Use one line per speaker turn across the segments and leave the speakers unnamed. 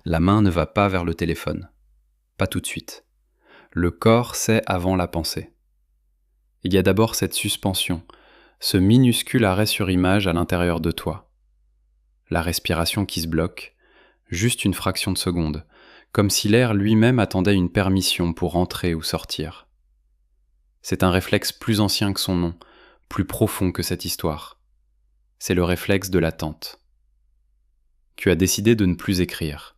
La main ne va pas vers le téléphone. Pas tout de suite. Le corps sait avant la pensée. Il y a d'abord cette suspension, ce minuscule arrêt sur image à l'intérieur de toi. La respiration qui se bloque, juste une fraction de seconde, comme si l'air lui-même attendait une permission pour entrer ou sortir. C'est un réflexe plus ancien que son nom, plus profond que cette histoire. C'est le réflexe de l'attente. Tu as décidé de ne plus écrire,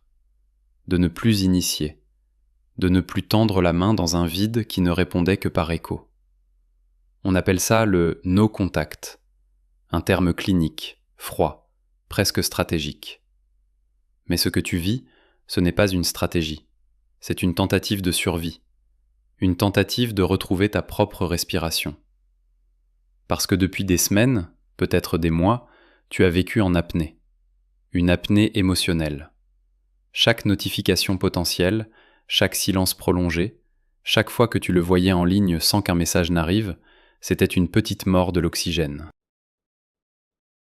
de ne plus initier, de ne plus tendre la main dans un vide qui ne répondait que par écho. On appelle ça le « no contact », un terme clinique, froid, presque stratégique. Mais ce que tu vis, ce n'est pas une stratégie, c'est une tentative de survie, une tentative de retrouver ta propre respiration. Parce que depuis des semaines, peut-être des mois, tu as vécu en apnée, une apnée émotionnelle. Chaque notification potentielle, chaque silence prolongé, chaque fois que tu le voyais en ligne sans qu'un message n'arrive, c'était une petite mort de l'oxygène.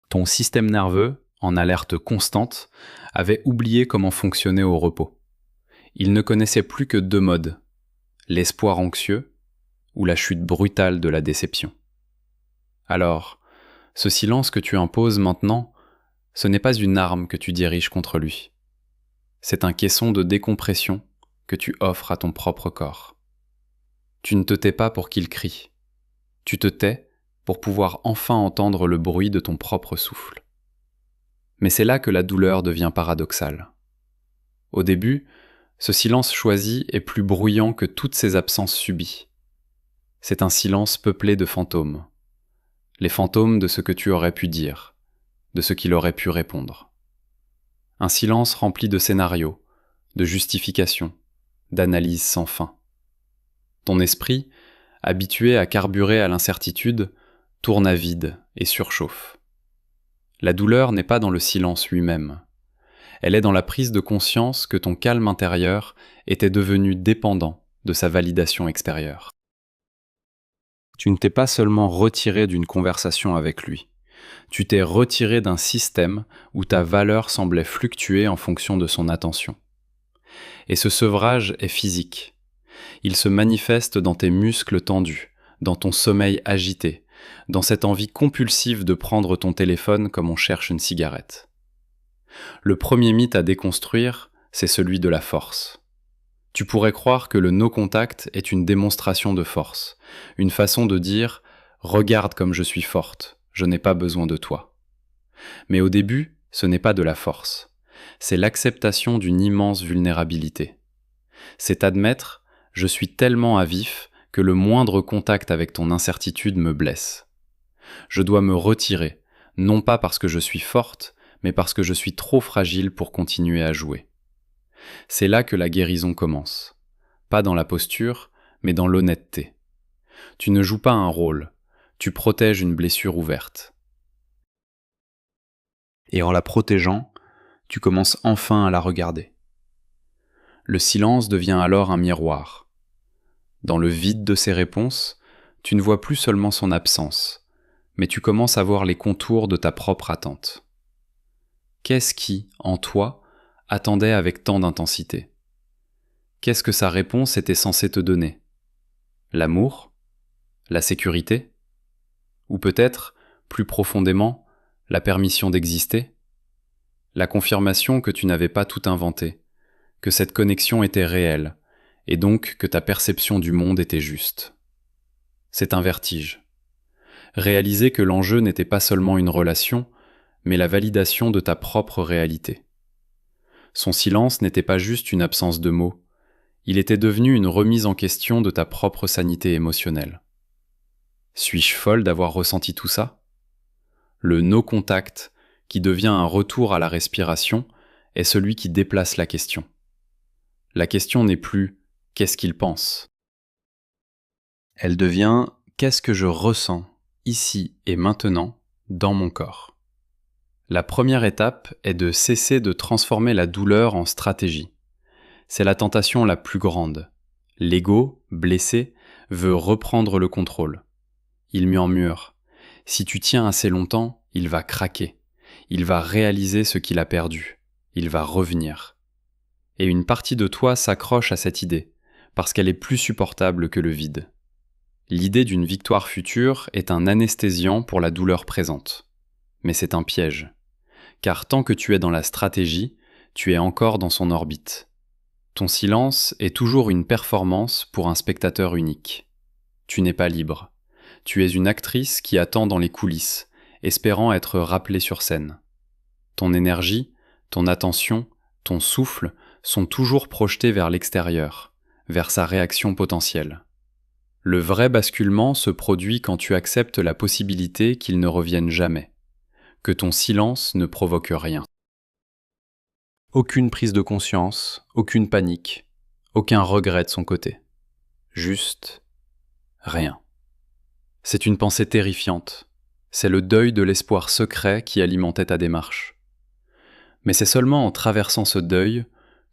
Ton système nerveux, en alerte constante, avait oublié comment fonctionner au repos. Il ne connaissait plus que deux modes, l'espoir anxieux ou la chute brutale de la déception. Alors, ce silence que tu imposes maintenant, ce n'est pas une arme que tu diriges contre lui. C'est un caisson de décompression que tu offres à ton propre corps. Tu ne te tais pas pour qu'il crie. Tu te tais pour pouvoir enfin entendre le bruit de ton propre souffle. Mais c'est là que la douleur devient paradoxale. Au début, ce silence choisi est plus bruyant que toutes ces absences subies. C'est un silence peuplé de fantômes. Les fantômes de ce que tu aurais pu dire, de ce qu'il aurait pu répondre. Un silence rempli de scénarios, de justifications, d'analyses sans fin. Ton esprit, habitué à carburer à l'incertitude, tourne à vide et surchauffe. La douleur n'est pas dans le silence lui-même. Elle est dans la prise de conscience que ton calme intérieur était devenu dépendant de sa validation extérieure. Tu ne t'es pas seulement retiré d'une conversation avec lui. Tu t'es retiré d'un système où ta valeur semblait fluctuer en fonction de son attention. Et ce sevrage est physique. Il se manifeste dans tes muscles tendus, dans ton sommeil agité, dans cette envie compulsive de prendre ton téléphone comme on cherche une cigarette. Le premier mythe à déconstruire, c'est celui de la force. Tu pourrais croire que le no-contact est une démonstration de force, une façon de dire « Regarde comme je suis forte, je n'ai pas besoin de toi ». Mais au début, ce n'est pas de la force, c'est l'acceptation d'une immense vulnérabilité. C'est admettre « Je suis tellement à vif que le moindre contact avec ton incertitude me blesse. Je dois me retirer, non pas parce que je suis forte, mais parce que je suis trop fragile pour continuer à jouer. » C'est là que la guérison commence. Pas dans la posture, mais dans l'honnêteté. Tu ne joues pas un rôle, tu protèges une blessure ouverte. Et en la protégeant, tu commences enfin à la regarder. Le silence devient alors un miroir. Dans le vide de ses réponses, tu ne vois plus seulement son absence, mais tu commences à voir les contours de ta propre attente. Qu'est-ce qui, en toi, attendait avec tant d'intensité ? Qu'est-ce que sa réponse était censée te donner ? L'amour ? La sécurité ? Ou peut-être, plus profondément, la permission d'exister ? La confirmation que tu n'avais pas tout inventé, que cette connexion était réelle, et donc que ta perception du monde était juste. C'est un vertige. Réaliser que l'enjeu n'était pas seulement une relation, mais la validation de ta propre réalité. Son silence n'était pas juste une absence de mots, il était devenu une remise en question de ta propre sanité émotionnelle. Suis-je folle d'avoir ressenti tout ça ? Le no-contact, qui devient un retour à la respiration, est celui qui déplace la question. La question n'est plus « qu'est-ce qu'il pense ?» Elle devient « qu'est-ce que je ressens, ici et maintenant, dans mon corps ?» La première étape est de cesser de transformer la douleur en stratégie. C'est la tentation la plus grande. L'ego, blessé, veut reprendre le contrôle. Il murmure « si tu tiens assez longtemps, il va craquer. Il va réaliser ce qu'il a perdu. Il va revenir. » Et une partie de toi s'accroche à cette idée, parce qu'elle est plus supportable que le vide. L'idée d'une victoire future est un anesthésiant pour la douleur présente. Mais c'est un piège. Car tant que tu es dans la stratégie, tu es encore dans son orbite. Ton silence est toujours une performance pour un spectateur unique. Tu n'es pas libre. Tu es une actrice qui attend dans les coulisses, espérant être rappelée sur scène. Ton énergie, ton attention, ton souffle sont toujours projetés vers l'extérieur, vers sa réaction potentielle. Le vrai basculement se produit quand tu acceptes la possibilité qu'il ne revienne jamais, que ton silence ne provoque rien. Aucune prise de conscience, aucune panique, aucun regret de son côté. Juste rien. C'est une pensée terrifiante. C'est le deuil de l'espoir secret qui alimentait ta démarche. Mais c'est seulement en traversant ce deuil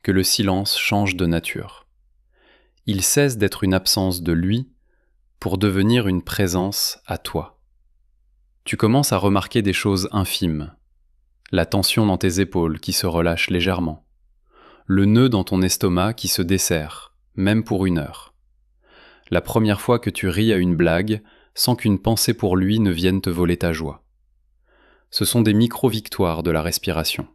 que le silence change de nature. Il cesse d'être une absence de lui pour devenir une présence à toi. Tu commences à remarquer des choses infimes. La tension dans tes épaules qui se relâche légèrement. Le nœud dans ton estomac qui se desserre, même pour 1 heure. La première fois que tu ris à une blague sans qu'une pensée pour lui ne vienne te voler ta joie. Ce sont des micro-victoires de la respiration.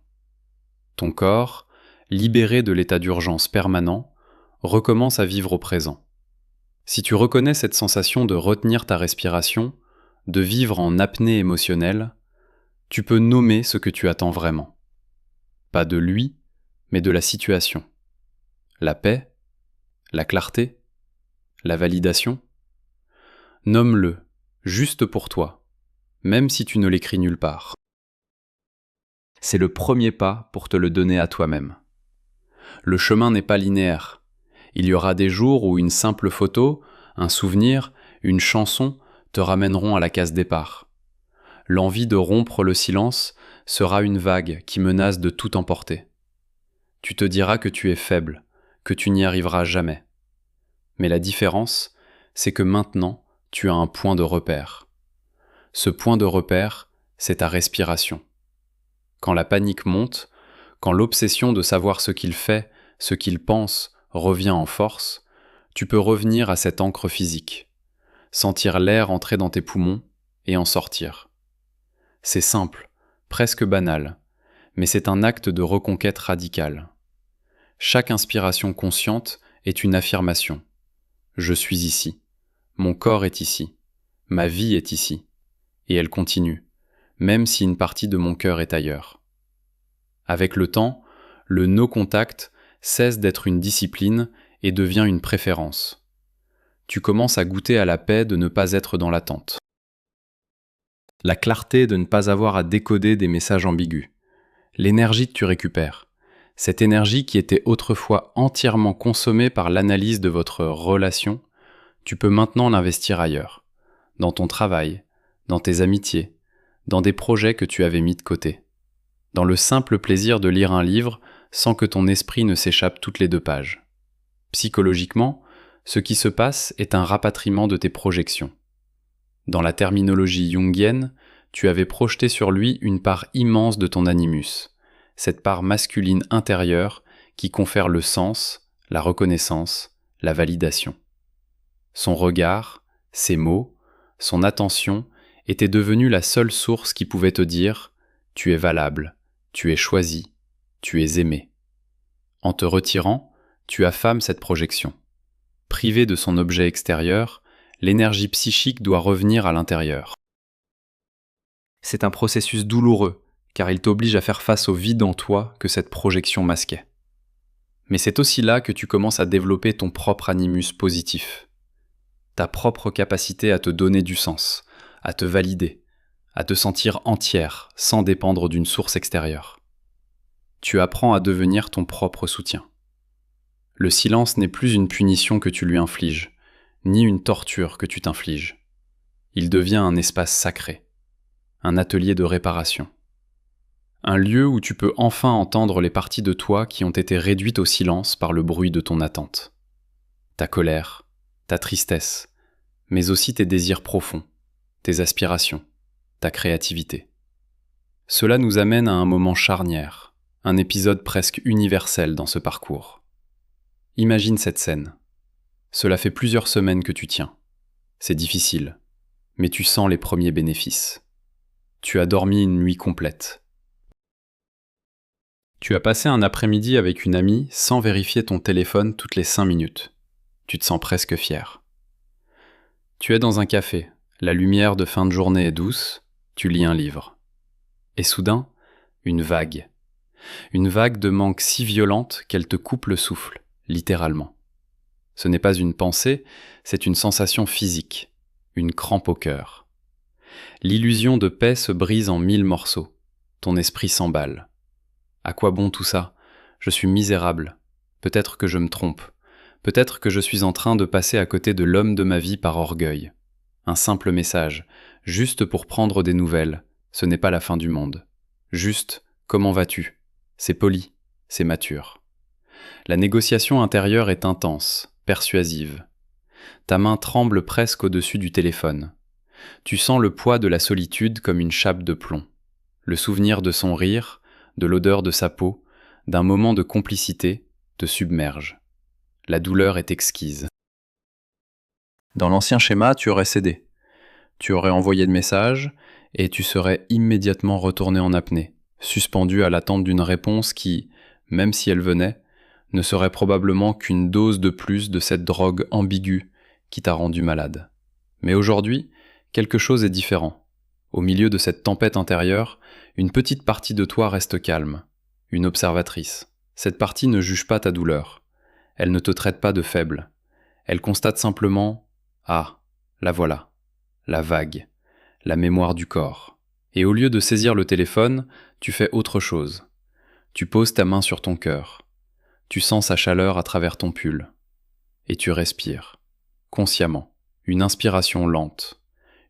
Ton corps, libéré de l'état d'urgence permanent, recommence à vivre au présent. Si tu reconnais cette sensation de retenir ta respiration, de vivre en apnée émotionnelle, tu peux nommer ce que tu attends vraiment. Pas de lui, mais de la situation. La paix, la clarté, la validation. Nomme-le, juste pour toi, même si tu ne l'écris nulle part. C'est le premier pas pour te le donner à toi-même. Le chemin n'est pas linéaire. Il y aura des jours où une simple photo, un souvenir, une chanson te ramèneront à la case départ. L'envie de rompre le silence sera une vague qui menace de tout emporter. Tu te diras que tu es faible, que tu n'y arriveras jamais. Mais la différence, c'est que maintenant, tu as un point de repère. Ce point de repère, c'est ta respiration. Quand la panique monte, quand l'obsession de savoir ce qu'il fait, ce qu'il pense, revient en force, tu peux revenir à cette ancre physique, sentir l'air entrer dans tes poumons et en sortir. C'est simple, presque banal, mais c'est un acte de reconquête radicale. Chaque inspiration consciente est une affirmation. Je suis ici, mon corps est ici, ma vie est ici, et elle continue, même si une partie de mon cœur est ailleurs. Avec le temps, le no-contact cesse d'être une discipline et devient une préférence. Tu commences à goûter à la paix de ne pas être dans l'attente. La clarté de ne pas avoir à décoder des messages ambigus. L'énergie que tu récupères. Cette énergie qui était autrefois entièrement consommée par l'analyse de votre relation, tu peux maintenant l'investir ailleurs. Dans ton travail, dans tes amitiés, dans des projets que tu avais mis de côté. Dans le simple plaisir de lire un livre sans que ton esprit ne s'échappe toutes les 2 pages. Psychologiquement, ce qui se passe est un rapatriement de tes projections. Dans la terminologie jungienne, tu avais projeté sur lui une part immense de ton animus, cette part masculine intérieure qui confère le sens, la reconnaissance, la validation. Son regard, ses mots, son attention étaient devenus la seule source qui pouvait te dire « tu es valable, tu es choisi, tu es aimé ». En te retirant, tu affames cette projection. Privé de son objet extérieur, l'énergie psychique doit revenir à l'intérieur. C'est un processus douloureux, car il t'oblige à faire face au vide en toi que cette projection masquait. Mais c'est aussi là que tu commences à développer ton propre animus positif. Ta propre capacité à te donner du sens, à te valider, à te sentir entière sans dépendre d'une source extérieure. Tu apprends à devenir ton propre soutien. Le silence n'est plus une punition que tu lui infliges, ni une torture que tu t'infliges. Il devient un espace sacré, un atelier de réparation. Un lieu où tu peux enfin entendre les parties de toi qui ont été réduites au silence par le bruit de ton attente. Ta colère, ta tristesse, mais aussi tes désirs profonds, tes aspirations, ta créativité. Cela nous amène à un moment charnière, un épisode presque universel dans ce parcours. Imagine cette scène. Cela fait plusieurs semaines que tu tiens. C'est difficile, mais tu sens les premiers bénéfices. Tu as dormi une nuit complète. Tu as passé un après-midi avec une amie sans vérifier ton téléphone toutes les 5 minutes. Tu te sens presque fier. Tu es dans un café, la lumière de fin de journée est douce, tu lis un livre. Et soudain, une vague. Une vague de manque si violente qu'elle te coupe le souffle, littéralement. Ce n'est pas une pensée, c'est une sensation physique, une crampe au cœur. L'illusion de paix se brise en 1000 morceaux, ton esprit s'emballe. À quoi bon tout ça ? Je suis misérable. Peut-être que je me trompe. Peut-être que je suis en train de passer à côté de l'homme de ma vie par orgueil. Un simple message, juste pour prendre des nouvelles, ce n'est pas la fin du monde. Juste, comment vas-tu ? C'est poli, c'est mature. La négociation intérieure est intense, persuasive. Ta main tremble presque au-dessus du téléphone. Tu sens le poids de la solitude comme une chape de plomb. Le souvenir de son rire, de l'odeur de sa peau, d'un moment de complicité, te submerge. La douleur est exquise. Dans l'ancien schéma, tu aurais cédé. Tu aurais envoyé de messages et tu serais immédiatement retourné en apnée, suspendu à l'attente d'une réponse qui, même si elle venait, ne serait probablement qu'une dose de plus de cette drogue ambiguë qui t'a rendu malade. Mais aujourd'hui, quelque chose est différent. Au milieu de cette tempête intérieure, une petite partie de toi reste calme, une observatrice. Cette partie ne juge pas ta douleur. Elle ne te traite pas de faible. Elle constate simplement « Ah, la voilà, la vague, la mémoire du corps ». Et au lieu de saisir le téléphone, tu fais autre chose. Tu poses ta main sur ton cœur. Tu sens sa chaleur à travers ton pull. Et tu respires, consciemment, une inspiration lente,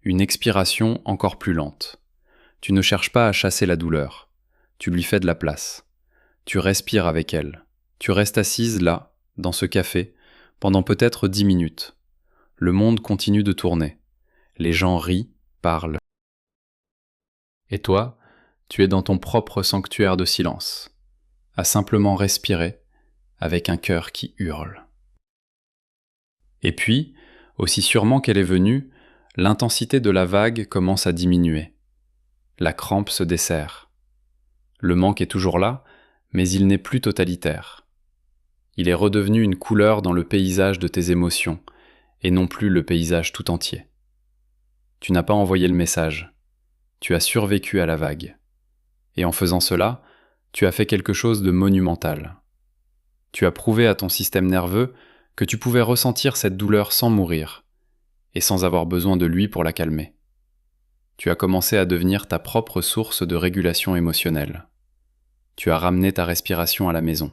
une expiration encore plus lente. Tu ne cherches pas à chasser la douleur. Tu lui fais de la place. Tu respires avec elle. Tu restes assise là, dans ce café, pendant peut-être 10 minutes. Le monde continue de tourner. Les gens rient, parlent. Et toi, tu es dans ton propre sanctuaire de silence, à simplement respirer, avec un cœur qui hurle. Et puis, aussi sûrement qu'elle est venue, l'intensité de la vague commence à diminuer. La crampe se desserre. Le manque est toujours là, mais il n'est plus totalitaire. Il est redevenu une couleur dans le paysage de tes émotions, et non plus le paysage tout entier. Tu n'as pas envoyé le message. Tu as survécu à la vague. Et en faisant cela, tu as fait quelque chose de monumental. Tu as prouvé à ton système nerveux que tu pouvais ressentir cette douleur sans mourir, et sans avoir besoin de lui pour la calmer. Tu as commencé à devenir ta propre source de régulation émotionnelle. Tu as ramené ta respiration à la maison.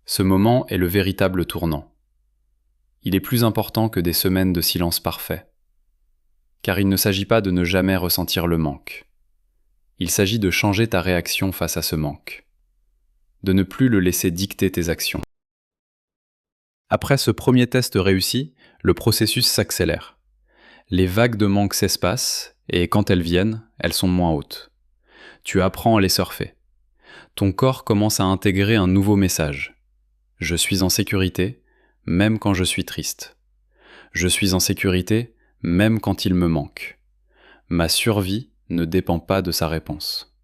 Ce moment est le véritable tournant. Il est plus important que des semaines de silence parfait. Car il ne s'agit pas de ne jamais ressentir le manque. Il s'agit de changer ta réaction face à ce manque. De ne plus le laisser dicter tes actions. Après ce premier test réussi, le processus s'accélère. Les vagues de manque s'espacent, et quand elles viennent, elles sont moins hautes. Tu apprends à les surfer. Ton corps commence à intégrer un nouveau message. Je suis en sécurité, même quand je suis triste. Je suis en sécurité, même quand il me manque. Ma survie ne dépend pas de sa réponse.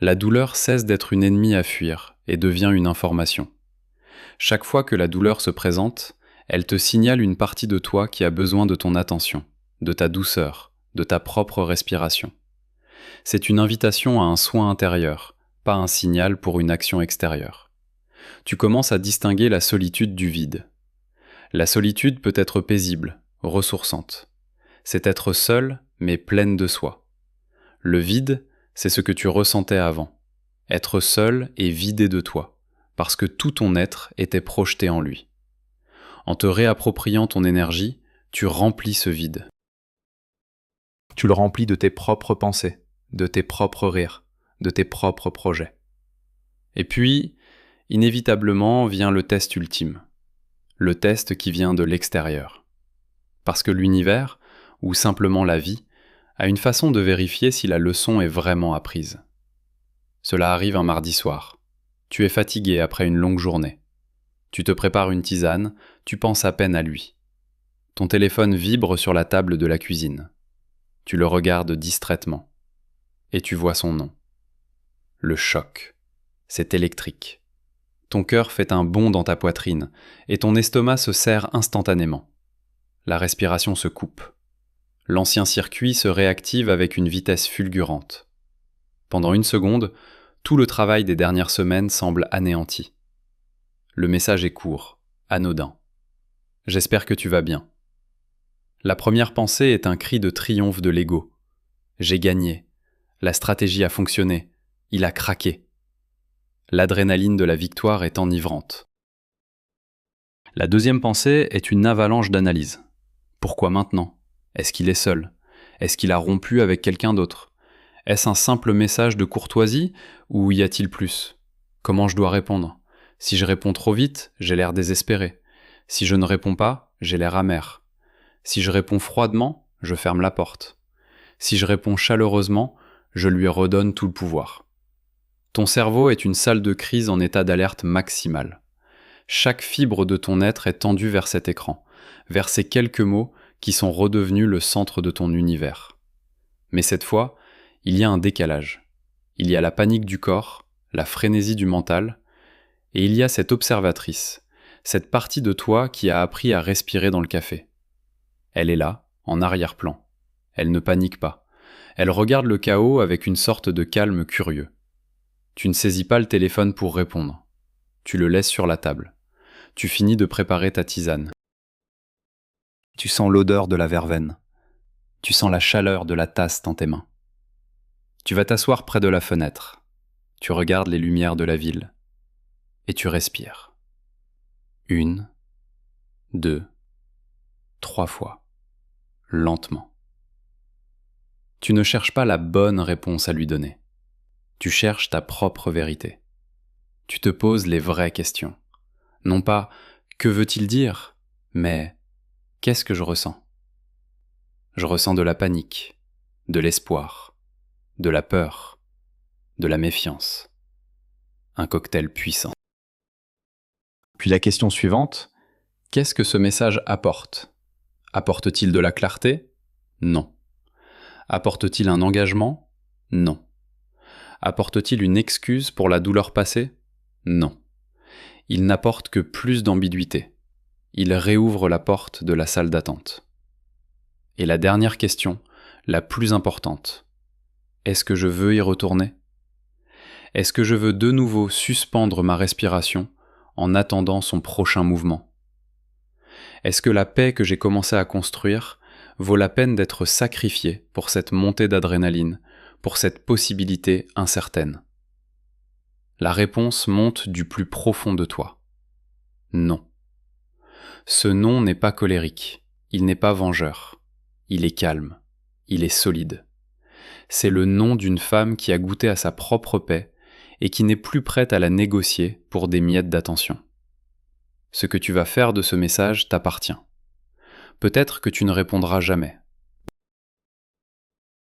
La douleur cesse d'être une ennemie à fuir et devient une information. Chaque fois que la douleur se présente, elle te signale une partie de toi qui a besoin de ton attention, de ta douceur, de ta propre respiration. C'est une invitation à un soin intérieur, pas un signal pour une action extérieure. Tu commences à distinguer la solitude du vide. La solitude peut être paisible, ressourçante. C'est être seul, mais pleine de soi. Le vide, c'est ce que tu ressentais avant. Être seul et vidé de toi, parce que tout ton être était projeté en lui. En te réappropriant ton énergie, tu remplis ce vide. Tu le remplis de tes propres pensées, de tes propres rires, de tes propres projets. Et puis, inévitablement vient le test ultime. Le test qui vient de l'extérieur. Parce que l'univers, ou simplement la vie, a une façon de vérifier si la leçon est vraiment apprise. Cela arrive un mardi soir. Tu es fatigué après une longue journée. Tu te prépares une tisane, tu penses à peine à lui. Ton téléphone vibre sur la table de la cuisine. Tu le regardes distraitement. Et tu vois son nom. Le choc. C'est électrique. Ton cœur fait un bond dans ta poitrine et ton estomac se serre instantanément. La respiration se coupe. L'ancien circuit se réactive avec une vitesse fulgurante. Pendant une seconde, tout le travail des dernières semaines semble anéanti. Le message est court, anodin. J'espère que tu vas bien. La première pensée est un cri de triomphe de l'ego. J'ai gagné. La stratégie a fonctionné. Il a craqué. L'adrénaline de la victoire est enivrante. La deuxième pensée est une avalanche d'analyse. Pourquoi maintenant ? Est-ce qu'il est seul ? Est-ce qu'il a rompu avec quelqu'un d'autre ? Est-ce un simple message de courtoisie ou y a-t-il plus ? Comment je dois répondre ? Si je réponds trop vite, j'ai l'air désespéré. Si je ne réponds pas, j'ai l'air amer. Si je réponds froidement, je ferme la porte. Si je réponds chaleureusement, je lui redonne tout le pouvoir. Ton cerveau est une salle de crise en état d'alerte maximale. Chaque fibre de ton être est tendue vers cet écran, vers ces quelques mots qui sont redevenus le centre de ton univers. Mais cette fois, il y a un décalage. Il y a la panique du corps, la frénésie du mental, et il y a cette observatrice, cette partie de toi qui a appris à respirer dans le café. Elle est là, en arrière-plan. Elle ne panique pas. Elle regarde le chaos avec une sorte de calme curieux. Tu ne saisis pas le téléphone pour répondre. Tu le laisses sur la table. Tu finis de préparer ta tisane. Tu sens l'odeur de la verveine. Tu sens la chaleur de la tasse dans tes mains. Tu vas t'asseoir près de la fenêtre. Tu regardes les lumières de la ville. Et tu respires. 1, 2, 3 fois. Lentement. Tu ne cherches pas la bonne réponse à lui donner. Tu cherches ta propre vérité. Tu te poses les vraies questions. Non pas « que veut-il dire ?», mais « qu'est-ce que je ressens ?» Je ressens de la panique, de l'espoir, de la peur, de la méfiance. Un cocktail puissant. Puis la question suivante, qu'est-ce que ce message apporte ? Apporte-t-il de la clarté ? Non. Apporte-t-il un engagement ? Non. Apporte-t-il une excuse pour la douleur passée ? Non. Il n'apporte que plus d'ambiguïté. Il réouvre la porte de la salle d'attente. Et la dernière question, la plus importante. Est-ce que je veux y retourner ? Est-ce que je veux de nouveau suspendre ma respiration en attendant son prochain mouvement ? Est-ce que la paix que j'ai commencé à construire vaut la peine d'être sacrifiée pour cette montée d'adrénaline, pour cette possibilité incertaine ? La réponse monte du plus profond de toi. Non. Ce non n'est pas colérique, il n'est pas vengeur, il est calme, il est solide. C'est le non d'une femme qui a goûté à sa propre paix et qui n'est plus prête à la négocier pour des miettes d'attention. Ce que tu vas faire de ce message t'appartient. Peut-être que tu ne répondras jamais.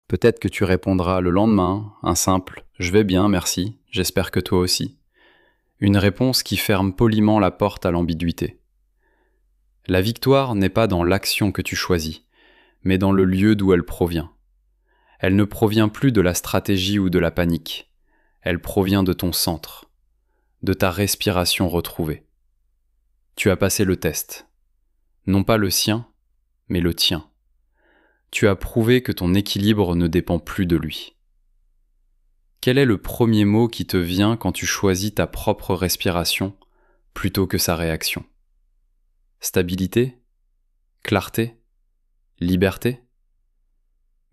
Peut-être que tu répondras le lendemain, un simple « je vais bien, merci, j'espère que toi aussi ». Une réponse qui ferme poliment la porte à l'ambiguïté. La victoire n'est pas dans l'action que tu choisis, mais dans le lieu d'où elle provient. Elle ne provient plus de la stratégie ou de la panique. Elle provient de ton centre, de ta respiration retrouvée. Tu as passé le test. Non pas le sien, mais le tien. Tu as prouvé que ton équilibre ne dépend plus de lui. Quel est le premier mot qui te vient quand tu choisis ta propre respiration plutôt que sa réaction ? Stabilité ? Clarté ? Liberté ?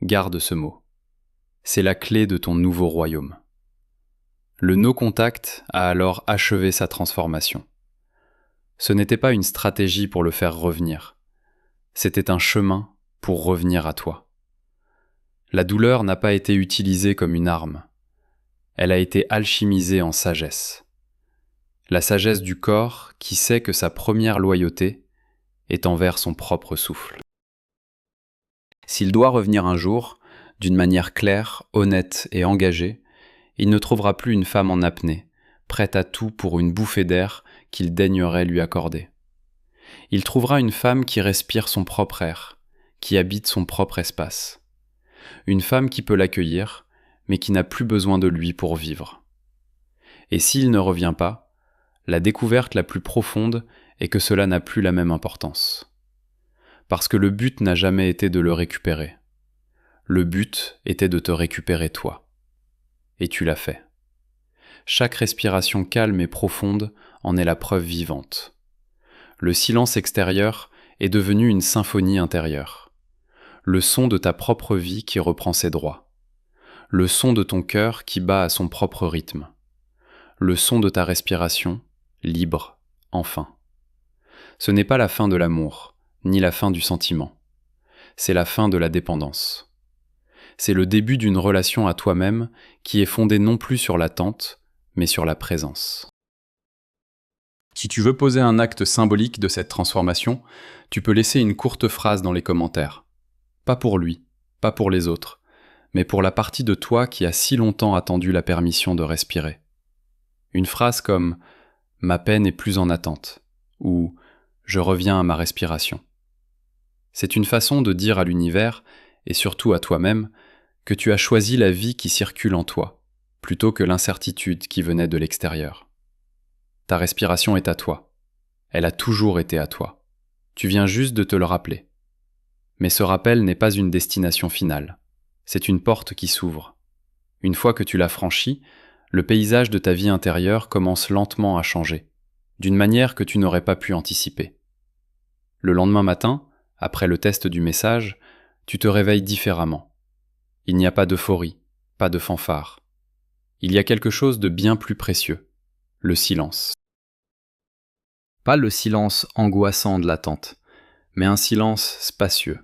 Garde ce mot. C'est la clé de ton nouveau royaume. Le no-contact a alors achevé sa transformation. Ce n'était pas une stratégie pour le faire revenir. C'était un chemin pour revenir à toi. La douleur n'a pas été utilisée comme une arme. Elle a été alchimisée en sagesse. La sagesse du corps qui sait que sa première loyauté est envers son propre souffle. S'il doit revenir un jour, d'une manière claire, honnête et engagée, Il ne trouvera plus une femme en apnée, prête à tout pour une bouffée d'air qu'il daignerait lui accorder. Il trouvera une femme qui respire son propre air, qui habite son propre espace. Une femme qui peut l'accueillir, mais qui n'a plus besoin de lui pour vivre. Et s'il ne revient pas, la découverte la plus profonde est que cela n'a plus la même importance. Parce que le but n'a jamais été de le récupérer. Le but était de te récupérer toi. Et tu l'as fait. Chaque respiration calme et profonde en est la preuve vivante. Le silence extérieur est devenu une symphonie intérieure. Le son de ta propre vie qui reprend ses droits. Le son de ton cœur qui bat à son propre rythme. Le son de ta respiration, libre, enfin. Ce n'est pas la fin de l'amour, ni la fin du sentiment. C'est la fin de la dépendance. C'est le début d'une relation à toi-même qui est fondée non plus sur l'attente, mais sur la présence. Si tu veux poser un acte symbolique de cette transformation, tu peux laisser une courte phrase dans les commentaires. Pas pour lui, pas pour les autres, mais pour la partie de toi qui a si longtemps attendu la permission de respirer. Une phrase comme « Ma peine est plus en attente » ou « Je reviens à ma respiration ». C'est une façon de dire à l'univers, et surtout à toi-même, que tu as choisi la vie qui circule en toi, plutôt que l'incertitude qui venait de l'extérieur. Ta respiration est à toi. Elle a toujours été à toi. Tu viens juste de te le rappeler. Mais ce rappel n'est pas une destination finale. C'est une porte qui s'ouvre. Une fois que tu l'as franchie, le paysage de ta vie intérieure commence lentement à changer, d'une manière que tu n'aurais pas pu anticiper. Le lendemain matin, après le test du message, tu te réveilles différemment. Il n'y a pas d'euphorie, pas de fanfare. Il y a quelque chose de bien plus précieux, le silence. Pas le silence angoissant de l'attente, mais un silence spacieux.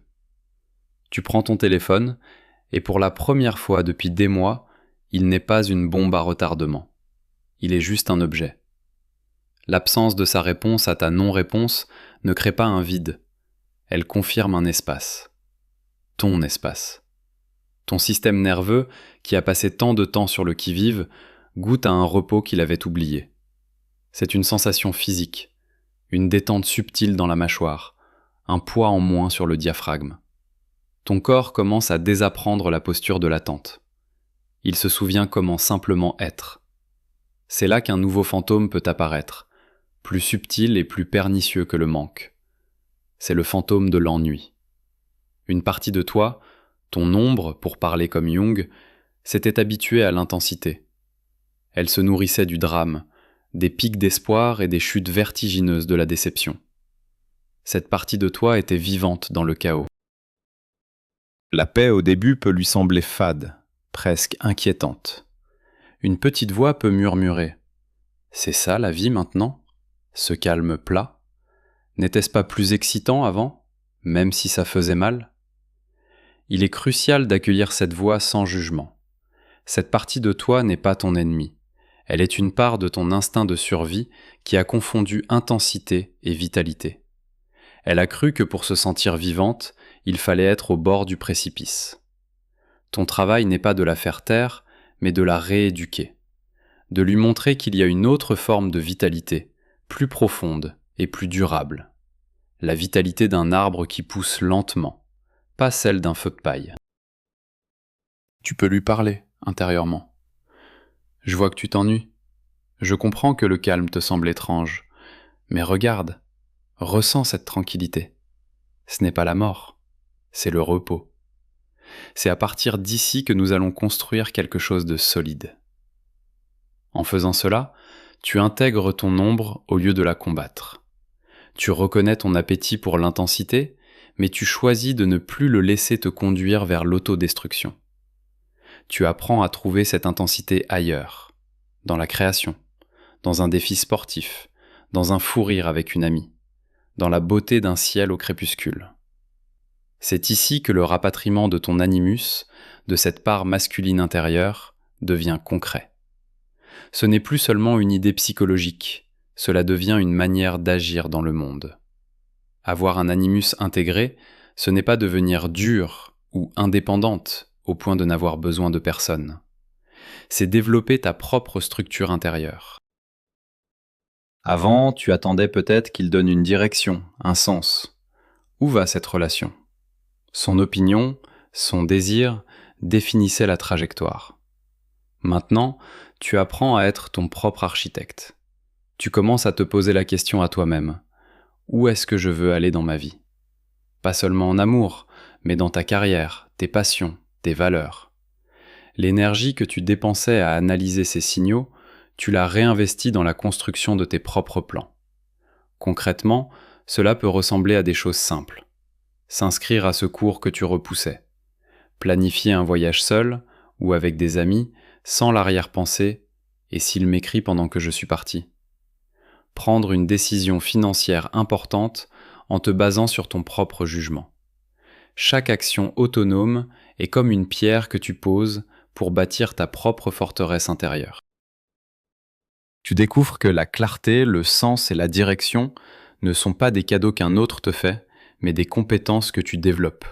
Tu prends ton téléphone, et pour la première fois depuis des mois, il n'est pas une bombe à retardement. Il est juste un objet. L'absence de sa réponse à ta non-réponse ne crée pas un vide. Elle confirme un espace. Ton espace. Ton système nerveux, qui a passé tant de temps sur le qui-vive, goûte à un repos qu'il avait oublié. C'est une sensation physique, une détente subtile dans la mâchoire, un poids en moins sur le diaphragme. Ton corps commence à désapprendre la posture de l'attente. Il se souvient comment simplement être. C'est là qu'un nouveau fantôme peut apparaître, plus subtil et plus pernicieux que le manque. C'est le fantôme de l'ennui. Une partie de toi, ton ombre, pour parler comme Jung, s'était habituée à l'intensité. Elle se nourrissait du drame, des pics d'espoir et des chutes vertigineuses de la déception. Cette partie de toi était vivante dans le chaos. La paix au début peut lui sembler fade, presque inquiétante. Une petite voix peut murmurer « C'est ça la vie maintenant ? Ce calme plat ? N'était-ce pas plus excitant avant, même si ça faisait mal ?» Il est crucial d'accueillir cette voix sans jugement. Cette partie de toi n'est pas ton ennemi. Elle est une part de ton instinct de survie qui a confondu intensité et vitalité. Elle a cru que pour se sentir vivante, il fallait être au bord du précipice. Ton travail n'est pas de la faire taire, mais de la rééduquer. De lui montrer qu'il y a une autre forme de vitalité, plus profonde et plus durable. La vitalité d'un arbre qui pousse lentement, pas celle d'un feu de paille. Tu peux lui parler, intérieurement. Je vois que tu t'ennuies. Je comprends que le calme te semble étrange. Mais regarde, ressens cette tranquillité. Ce n'est pas la mort, c'est le repos. C'est à partir d'ici que nous allons construire quelque chose de solide. En faisant cela, tu intègres ton ombre au lieu de la combattre. Tu reconnais ton appétit pour l'intensité, mais tu choisis de ne plus le laisser te conduire vers l'autodestruction. Tu apprends à trouver cette intensité ailleurs, dans la création, dans un défi sportif, dans un fou rire avec une amie, dans la beauté d'un ciel au crépuscule. C'est ici que le rapatriement de ton animus, de cette part masculine intérieure, devient concret. Ce n'est plus seulement une idée psychologique, cela devient une manière d'agir dans le monde. Avoir un animus intégré, ce n'est pas devenir dur ou indépendante au point de n'avoir besoin de personne. C'est développer ta propre structure intérieure. Avant, tu attendais peut-être qu'il donne une direction, un sens. Où va cette relation? Son opinion, son désir définissaient la trajectoire. Maintenant, tu apprends à être ton propre architecte. Tu commences à te poser la question à toi-même. Où est-ce que je veux aller dans ma vie? Pas seulement en amour, mais dans ta carrière, tes passions, tes valeurs. L'énergie que tu dépensais à analyser ces signaux, tu l'as réinvestie dans la construction de tes propres plans. Concrètement, cela peut ressembler à des choses simples. S'inscrire à ce cours que tu repoussais. Planifier un voyage seul ou avec des amis, sans l'arrière-pensée « et s'il m'écrit pendant que je suis parti ?» Prendre une décision financière importante en te basant sur ton propre jugement. Chaque action autonome est comme une pierre que tu poses pour bâtir ta propre forteresse intérieure. Tu découvres que la clarté, le sens et la direction ne sont pas des cadeaux qu'un autre te fait, mais des compétences que tu développes.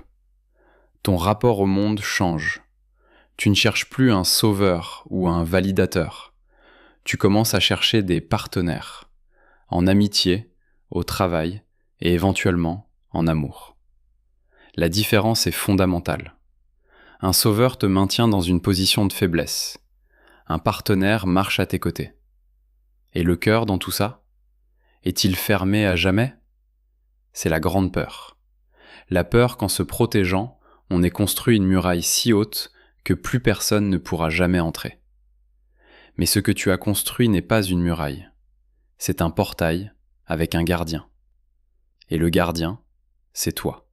Ton rapport au monde change. Tu ne cherches plus un sauveur ou un validateur. Tu commences à chercher des partenaires, en amitié, au travail et éventuellement en amour. La différence est fondamentale. Un sauveur te maintient dans une position de faiblesse. Un partenaire marche à tes côtés. Et le cœur dans tout ça? Est-il fermé à jamais? C'est la grande peur. La peur qu'en se protégeant, on ait construit une muraille si haute que plus personne ne pourra jamais entrer. Mais ce que tu as construit n'est pas une muraille. C'est un portail avec un gardien. Et le gardien, c'est toi.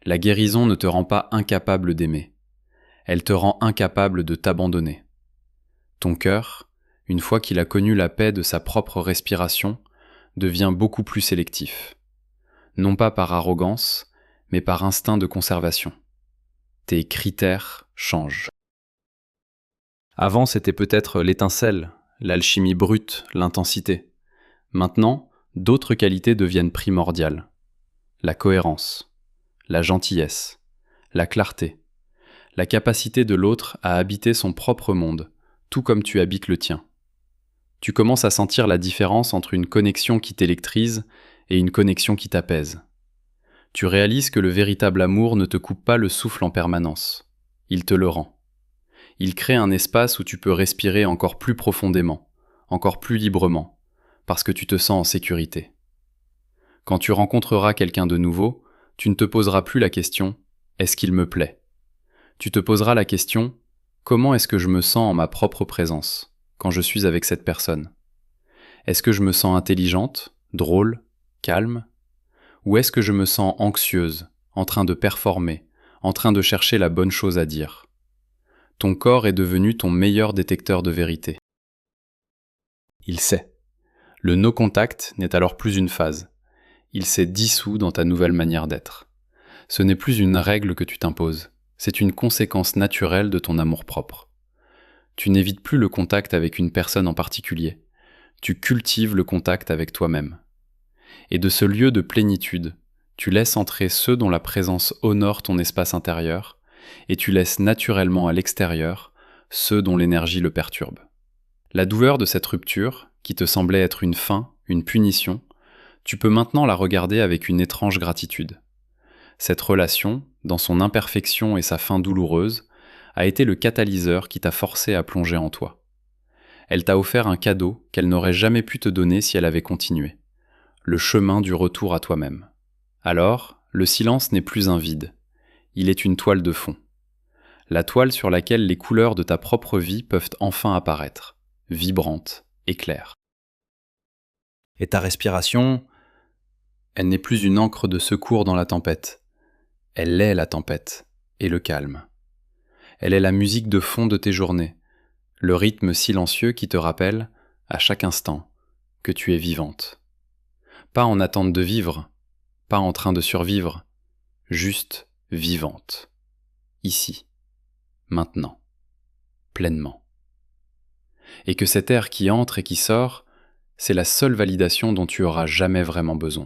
La guérison ne te rend pas incapable d'aimer. Elle te rend incapable de t'abandonner. Ton cœur, une fois qu'il a connu la paix de sa propre respiration, devient beaucoup plus sélectif. Non pas par arrogance, mais par instinct de conservation. Tes critères changent. Avant, c'était peut-être l'étincelle, l'alchimie brute, l'intensité. Maintenant, d'autres qualités deviennent primordiales. La cohérence, la gentillesse, la clarté, la capacité de l'autre à habiter son propre monde, tout comme tu habites le tien. Tu commences à sentir la différence entre une connexion qui t'électrise et une connexion qui t'apaise. Tu réalises que le véritable amour ne te coupe pas le souffle en permanence. Il te le rend. Il crée un espace où tu peux respirer encore plus profondément, encore plus librement, parce que tu te sens en sécurité. Quand tu rencontreras quelqu'un de nouveau, tu ne te poseras plus la question « Est-ce qu'il me plaît ?» Tu te poseras la question « Comment est-ce que je me sens en ma propre présence, quand je suis avec cette personne ? Est-ce que je me sens intelligente, drôle, calme ? Ou est-ce que je me sens anxieuse, en train de performer, en train de chercher la bonne chose à dire ? Ton corps est devenu ton meilleur détecteur de vérité. Il sait. Le no-contact n'est alors plus une phase. Il s'est dissous dans ta nouvelle manière d'être. Ce n'est plus une règle que tu t'imposes. C'est une conséquence naturelle de ton amour-propre. Tu n'évites plus le contact avec une personne en particulier. Tu cultives le contact avec toi-même. Et de ce lieu de plénitude, tu laisses entrer ceux dont la présence honore ton espace intérieur, et tu laisses naturellement à l'extérieur ceux dont l'énergie le perturbe. La douleur de cette rupture, qui te semblait être une fin, une punition, tu peux maintenant la regarder avec une étrange gratitude. Cette relation, dans son imperfection et sa fin douloureuse, a été le catalyseur qui t'a forcé à plonger en toi. Elle t'a offert un cadeau qu'elle n'aurait jamais pu te donner si elle avait continué. Le chemin du retour à toi-même. Alors, le silence n'est plus un vide. Il est une toile de fond. La toile sur laquelle les couleurs de ta propre vie peuvent enfin apparaître, vibrantes et claires. Et ta respiration, elle n'est plus une ancre de secours dans la tempête. Elle est la tempête et le calme. Elle est la musique de fond de tes journées, le rythme silencieux qui te rappelle, à chaque instant, que tu es vivante. Pas en attente de vivre, pas en train de survivre, juste vivante. Ici, maintenant, pleinement. Et que cet air qui entre et qui sort, c'est la seule validation dont tu auras jamais vraiment besoin.